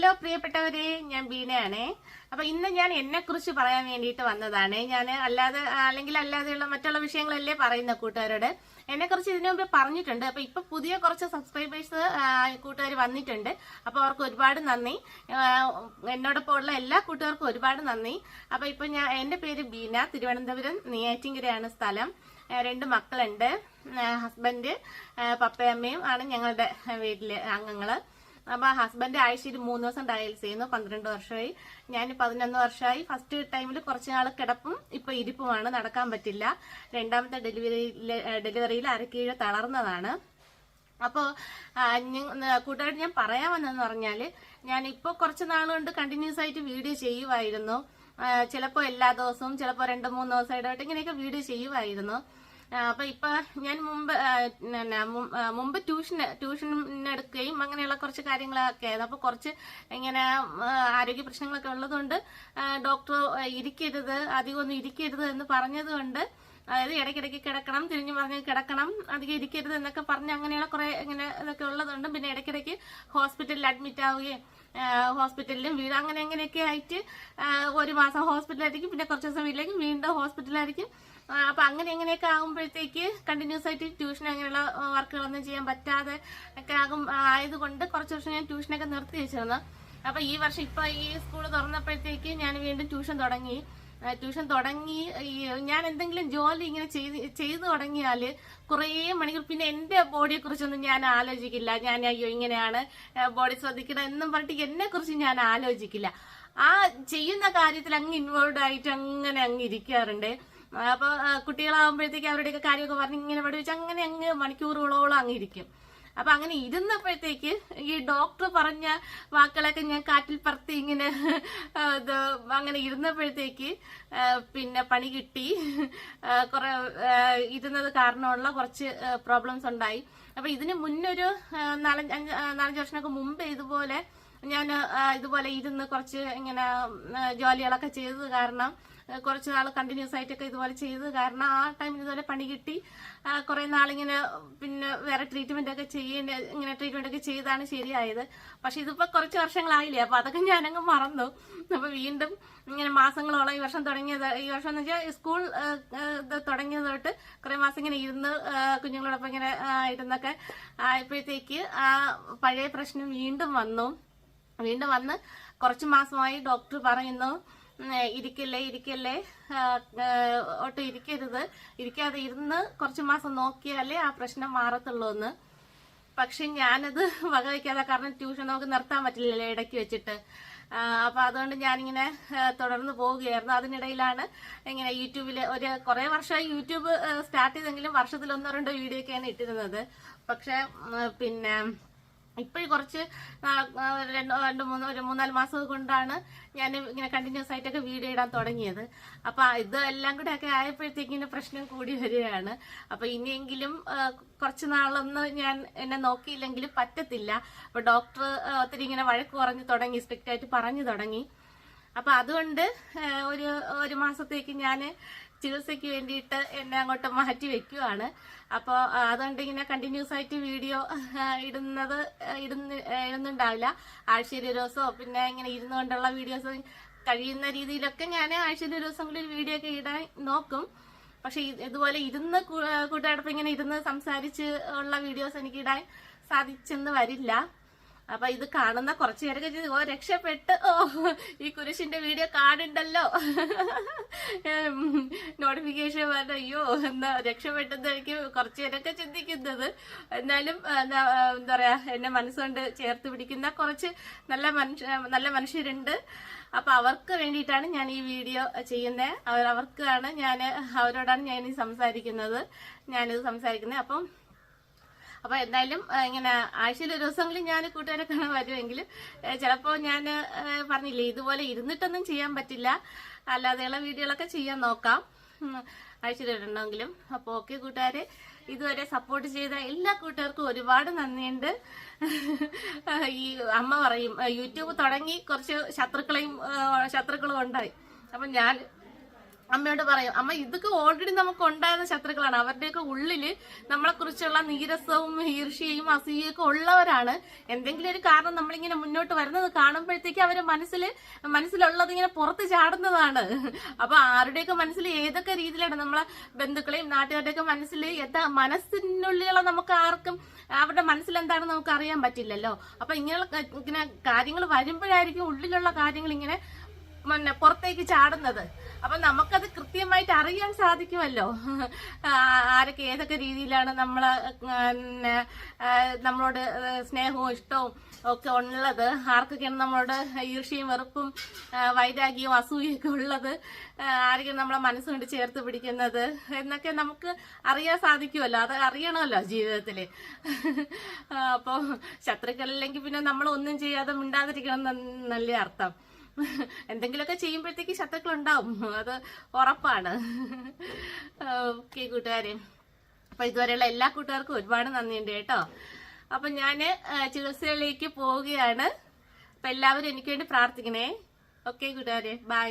Hello പ്രിയപ്പെട്ടവരെ, ഞാൻ ബീനയാണേ. അപ്പൊ ഇന്ന് ഞാൻ എന്നെ കുറിച്ച് പറയാൻ വേണ്ടിയിട്ട് വന്നതാണ്. ഞാൻ അല്ലാതെയുള്ള മറ്റുള്ള വിഷയങ്ങളല്ലേ പറയുന്ന കൂട്ടുകാരോട്. എന്നെ കുറിച്ച് ഇതിനു മുമ്പ് പറഞ്ഞിട്ടുണ്ട്. അപ്പൊ ഇപ്പൊ പുതിയ കുറച്ച് സബ്സ്ക്രൈബേഴ്സ് കൂട്ടുകാർ വന്നിട്ടുണ്ട്. അപ്പൊ അവർക്ക് ഒരുപാട് നന്ദി. എന്നോടൊപ്പം ഉള്ള എല്ലാ കൂട്ടുകാർക്കും ഒരുപാട് നന്ദി. അപ്പൊ ഇപ്പൊ എന്റെ പേര് ബീന, തിരുവനന്തപുരം നെയ്യാറ്റിൻകരയാണ് സ്ഥലം. 2 മക്കളുണ്ട്. ഹസ്ബൻഡ്, പപ്പയമ്മയും ആണ് ഞങ്ങളുടെ വീട്ടിലെ അംഗങ്ങള്. അപ്പൊ ഹസ്ബൻഡ് ആഴ്ചയിൽ 3 ദിവസം ഡയൽസ് ചെയ്യുന്നു. 12 വർഷമായി. ഞാൻ 11 വർഷമായി. ഫസ്റ്റ് ടൈമിൽ കുറച്ച് നാൾ കിടപ്പും ഇപ്പൊ ഇരിപ്പുമാണ്, നടക്കാൻ പറ്റില്ല. രണ്ടാമത്തെ ഡെലിവറിയിൽ അരക്കീഴ് തളർന്നതാണ്. അപ്പോ കൂട്ടുകാരോട് ഞാൻ പറയാൻ വന്നതെന്ന് പറഞ്ഞാല്, ഞാൻ ഇപ്പൊ കുറച്ച് നാളുകൊണ്ട് കണ്ടിന്യൂസ് ആയിട്ട് വീഡിയോ ചെയ്യുമായിരുന്നു. ചിലപ്പോ എല്ലാ ദിവസവും, ചിലപ്പോ 2-3 ദിവസം ഇടവിട്ട് ഇങ്ങനെയൊക്കെ വീഡിയോ ചെയ്യുമായിരുന്നു. അപ്പൊ ഇപ്പൊ ഞാൻ മുമ്പ് ട്യൂഷൻ എടുക്കുകയും അങ്ങനെയുള്ള കുറച്ച് കാര്യങ്ങളൊക്കെ ആയിരുന്നു. അപ്പൊ കുറച്ച് ഇങ്ങനെ ആരോഗ്യ പ്രശ്നങ്ങളൊക്കെ ഉള്ളതുകൊണ്ട് ഡോക്ടർ അധികം ഒന്നും ഇരിക്കരുത് എന്ന് പറഞ്ഞത് കൊണ്ട്, അതായത് ഇടയ്ക്കിടയ്ക്ക് കിടക്കണം, തിരിഞ്ഞു പറഞ്ഞ് കിടക്കണം, അധികം ഇരിക്കരുത് എന്നൊക്കെ പറഞ്ഞ് അങ്ങനെയുള്ള കുറെ ഇതൊക്കെ ഉള്ളതുകൊണ്ട് പിന്നെ ഇടയ്ക്കിടയ്ക്ക് ഹോസ്പിറ്റലിൽ അഡ്മിറ്റ് ആവുകയും ഹോസ്പിറ്റലിലും വീട് അങ്ങനെയൊക്കെ ആയിട്ട് 1 മാസം ഹോസ്പിറ്റലായിരിക്കും, പിന്നെ കുറച്ച് ദിവസം വീട്ടിലേക്ക് വീണ്ടും ഹോസ്പിറ്റലായിരിക്കും. അപ്പൊ അങ്ങനെയൊക്കെ ആകുമ്പോഴത്തേക്ക് കണ്ടിന്യൂസ് ആയിട്ട് ട്യൂഷൻ അങ്ങനെയുള്ള വർക്കുകളൊന്നും ചെയ്യാൻ പറ്റാതെ ഒക്കെ ആയതുകൊണ്ട് കുറച്ച് വർഷം ഞാൻ ട്യൂഷനൊക്കെ നിർത്തി വെച്ചിരുന്നു. അപ്പൊ ഈ വർഷം ഇപ്പൊ ഈ സ്കൂൾ തുറന്നപ്പോഴത്തേക്ക് ഞാൻ വീണ്ടും ട്യൂഷൻ തുടങ്ങി. ഞാൻ എന്തെങ്കിലും ജോലി ഇങ്ങനെ ചെയ്തു തുടങ്ങിയാല് കുറേ മണിക്കൂർ പിന്നെ എന്റെ ബോഡിയെ കുറിച്ചൊന്നും ഞാൻ ആലോചിക്കില്ല. ഞാൻ അയ്യോ ഇങ്ങനെയാണ് ബോഡി ശ്രദ്ധിക്കണം എന്നും പറഞ്ഞിട്ട് എന്നെ കുറിച്ച് ഞാൻ ആലോചിക്കില്ല. ആ ചെയ്യുന്ന കാര്യത്തിൽ അങ്ങ് ഇൻവോൾവ് ആയിട്ട് അങ്ങ് ഇരിക്കാറുണ്ട്. അപ്പൊ കുട്ടികളാകുമ്പോഴത്തേക്ക് അവരുടെയൊക്കെ കാര്യമൊക്കെ പറഞ്ഞ് ഇങ്ങനെ പഠിപ്പിച്ച് അങ്ങ് മണിക്കൂറുകളോളം അങ്ങ് ഇരിക്കും. അപ്പൊ അങ്ങനെ ഇരുന്നപ്പോഴത്തേക്ക് ഈ ഡോക്ടർ പറഞ്ഞ വാക്കുകളൊക്കെ ഞാൻ കാറ്റിൽ പറത്തി ഇങ്ങനെ അങ്ങനെ ഇരുന്നപ്പോഴത്തേക്ക് പിന്നെ പണി കിട്ടി. കുറെ ഇരുന്നത് കാരണമുള്ള കുറച്ച് പ്രോബ്ലംസ് ഉണ്ടായി. അപ്പൊ ഇതിന് മുന്നൊരു 4-5 വർഷങ്ങൾക്ക് മുമ്പ് ഇതുപോലെ ഇരുന്ന് കുറച്ച് ഇങ്ങനെ ജോലികളൊക്കെ ചെയ്തത് കാരണം, കുറച്ച് നാൾ കണ്ടിന്യൂസ് ആയിട്ടൊക്കെ ഇതുപോലെ ചെയ്തത് കാരണം ആ ടൈമിൽ ഇതുപോലെ പണി കിട്ടി. കുറെ നാളിങ്ങനെ പിന്നെ വേറെ ട്രീറ്റ്മെന്റ് ഒക്കെ ചെയ്താണ് ശരിയായത്. പക്ഷെ ഇതിപ്പോ കുറച്ച് വർഷങ്ങളായില്ലേ, അപ്പൊ അതൊക്കെ ഞാനങ്ങ് മറന്നു. അപ്പൊ വീണ്ടും ഇങ്ങനെ മാസങ്ങളോളം ഈ വർഷം എന്ന് വെച്ചാൽ സ്കൂൾ തുടങ്ങിയത് തൊട്ട് കുറെ മാസം ഇങ്ങനെ ഇരുന്ന് കുഞ്ഞുങ്ങളോടൊപ്പം ഇങ്ങനെ ഇരുന്നൊക്കെ ആയപ്പോഴത്തേക്ക് ആ പഴയ പ്രശ്നം വീണ്ടും വന്ന് കുറച്ച് മാസമായി ഡോക്ടർ പറയുന്നു, ഇരിക്കല്ലേ ഒട്ടും ഇരിക്കാതെ ഇരുന്ന് കുറച്ച് മാസം നോക്കിയാലേ ആ പ്രശ്നം മാറത്തുള്ളൂ എന്ന്. പക്ഷെ ഞാനത് വകവയ്ക്കാതെ, കാരണം ട്യൂഷൻ നമുക്ക് നിർത്താൻ പറ്റില്ലല്ലോ ഇടയ്ക്ക് വെച്ചിട്ട്. അപ്പൊ അതുകൊണ്ട് ഞാനിങ്ങനെ തുടർന്ന് പോവുകയായിരുന്നു. അതിനിടയിലാണ് ഇങ്ങനെ യൂട്യൂബില് കുറെ വർഷമായി യൂട്യൂബ് സ്റ്റാർട്ട് ചെയ്തെങ്കിലും വർഷത്തിൽ 1-2 വീഡിയോ ഒക്കെയാണ് ഇട്ടിരുന്നത്. പക്ഷെ പിന്നെ ഇപ്പോഴും കുറച്ച് 3-4 മാസം കൊണ്ടാണ് ഞാൻ ഇങ്ങനെ കണ്ടിന്യൂസ് ആയിട്ടൊക്കെ വീഡിയോ ഇടാൻ തുടങ്ങിയത്. അപ്പൊ ഇതെല്ലാം കൂടെ ഒക്കെ ആയപ്പോഴത്തേക്കിന് പ്രശ്നം കൂടി വരികയാണ്. അപ്പൊ ഇനിയെങ്കിലും കുറച്ച് നാളൊന്നും ഞാൻ എന്നെ നോക്കിയില്ലെങ്കിലും പറ്റത്തില്ല. അപ്പൊ ഡോക്ടർ ഒത്തിരി ഇങ്ങനെ വഴക്ക് പറഞ്ഞു തുടങ്ങി, സ്ട്രിക്റ്റ് ആയിട്ട് പറഞ്ഞു തുടങ്ങി. അപ്പൊ അതുകൊണ്ട് ഒരു മാസത്തേക്ക് ഞാൻ ചികിത്സയ്ക്ക് വേണ്ടിയിട്ട് എന്നെ അങ്ങോട്ട് മാറ്റി വെക്കുവാണ്. അപ്പൊ അതുകൊണ്ട് ഇങ്ങനെ കണ്ടിന്യൂസ് ആയിട്ട് വീഡിയോ ഇടുന്നുണ്ടാവില്ല. ആഴ്ചയിൽ 1 ദിവസമോ പിന്നെ ഇങ്ങനെ ഇരുന്നുകൊണ്ടുള്ള വീഡിയോസ് കഴിയുന്ന രീതിയിലൊക്കെ ഞാൻ ആഴ്ചയിൽ 1 ദിവസങ്ങളിൽ വീഡിയോ ഒക്കെ ഇടാൻ നോക്കും. പക്ഷെ ഇതുപോലെ കൂട്ടുകാരോടൊപ്പം ഇങ്ങനെ ഇരുന്ന് സംസാരിച്ച് ഉള്ള വീഡിയോസ് എനിക്ക് ഇടാൻ സാധിച്ചെന്ന് വരില്ല. അപ്പൊ ഇത് കാണുന്ന കുറച്ചു പേരൊക്കെ രക്ഷപ്പെട്ട്, ഈ കുരിശിന്റെ വീഡിയോ കാണുണ്ടല്ലോ, നോട്ടിഫിക്കേഷൻ വന്ന അയ്യോ എന്താ രക്ഷപ്പെട്ടെന്ന് എനിക്ക് കുറച്ചു പേരൊക്കെ ചിന്തിക്കുന്നത്. എന്നാലും എന്താ പറയാ, എന്നെ മനസ്സുകൊണ്ട് ചേർത്ത് പിടിക്കുന്ന കുറച്ച് നല്ല മനുഷ്യരുണ്ട്. അപ്പൊ അവർക്ക് വേണ്ടിയിട്ടാണ് ഞാൻ ഈ വീഡിയോ ചെയ്യുന്നത്. അവരോടാണ് ഞാനിത് സംസാരിക്കുന്നത്. അപ്പൊ എന്തായാലും ഇങ്ങനെ ആഴ്ചയിൽ 1 ദിവസങ്ങളിൽ ഞാൻ കൂട്ടുകാരെ കാണാൻ വരുമെങ്കിലും ചിലപ്പോ ഞാൻ പറഞ്ഞില്ലേ, ഇതുപോലെ ഇരുന്നിട്ടൊന്നും ചെയ്യാൻ പറ്റില്ല. അല്ലാതെയുള്ള വീഡിയോകളൊക്കെ ചെയ്യാൻ നോക്കാം, ആഴ്ചയിൽ 1 അപ്പൊ ഓക്കെ കൂട്ടുകാരെ, ഇതുവരെ സപ്പോർട്ട് ചെയ്ത എല്ലാ കൂട്ടുകാർക്കും ഒരുപാട് നന്ദിയുണ്ട്. ഈ അമ്മ പറയും യൂട്യൂബ് തുടങ്ങി കുറച്ച് ശത്രുക്കളും ഉണ്ടായി. അപ്പൊ അമ്മയോട് പറയും, അമ്മ ഇതൊക്കെ ഓൾറെഡി നമുക്ക് ഉണ്ടായിരുന്ന ശത്രുക്കളാണ്, അവരുടെയൊക്കെ ഉള്ളില് നമ്മളെ കുറിച്ചുള്ള നീരസവും ഈർഷ്യയും അസൂയയും ഒക്കെ ഉള്ളവരാണ്. എന്തെങ്കിലും ഒരു കാരണം നമ്മളിങ്ങനെ മുന്നോട്ട് വരുന്നത് കാണുമ്പോഴത്തേക്ക് അവരെ മനസ്സിലുള്ളത് ഇങ്ങനെ പുറത്ത് ചാടുന്നതാണ്. അപ്പൊ ആരുടെയൊക്കെ മനസ്സിൽ ഏതൊക്കെ രീതിയിലാണ് നമ്മളെ ബന്ധുക്കളെയും നാട്ടുകാരുടെയൊക്കെ മനസ്സിൽ മനസ്സിനുള്ളിലുള്ള നമുക്ക് ആർക്കും അവരുടെ മനസ്സിൽ എന്താണെന്ന് നമുക്ക് അറിയാൻ പറ്റില്ലല്ലോ. അപ്പൊ ഇങ്ങനെ കാര്യങ്ങൾ വരുമ്പോഴായിരിക്കും ഉള്ളിലുള്ള കാര്യങ്ങൾ ഇങ്ങനെ പുറത്തേക്ക് ചാടുന്നത്. അപ്പൊ നമുക്കത് കൃത്യമായിട്ട് അറിയാൻ സാധിക്കുമല്ലോ, ആരൊക്കെ ഏതൊക്കെ രീതിയിലാണ് നമ്മളോട് സ്നേഹവും ഇഷ്ടവും ഒക്കെ ഉള്ളത്, ആർക്കൊക്കെയാണ് നമ്മളോട് ഈർഷ്യയും വെറുപ്പും വൈരാഗ്യവും അസൂയൊക്കെ ഉള്ളത്, ആരൊക്കെയാണ് നമ്മളെ മനസ്സുകൊണ്ട് ചേർത്ത് പിടിക്കുന്നത് എന്നൊക്കെ നമുക്ക് അറിയാൻ സാധിക്കുമല്ലോ. അത് അറിയണമല്ലോ ജീവിതത്തില്. അപ്പൊ ശത്രുക്കളില്ലെങ്കിൽ പിന്നെ നമ്മൾ ഒന്നും ചെയ്യാതെ മിണ്ടാതിരിക്കണം എന്നല്ലേ അർത്ഥം. എന്തെങ്കിലുമൊക്കെ ചെയ്യുമ്പോഴത്തേക്ക് ശത്രുക്കൾ ഉണ്ടാവും, അത് ഉറപ്പാണ്. ഓക്കെ കൂട്ടുകാരെ, അപ്പൊ ഇതുവരെയുള്ള എല്ലാ കൂട്ടുകാർക്കും ഒരുപാട് നന്ദിയുണ്ട് കേട്ടോ. അപ്പൊ ഞാന് ചികിത്സയിലേക്ക് പോവുകയാണ്. അപ്പൊ എല്ലാവരും എനിക്ക് വേണ്ടി പ്രാർത്ഥിക്കണേ. ഓക്കെ കൂട്ടുകാരെ, ബൈ.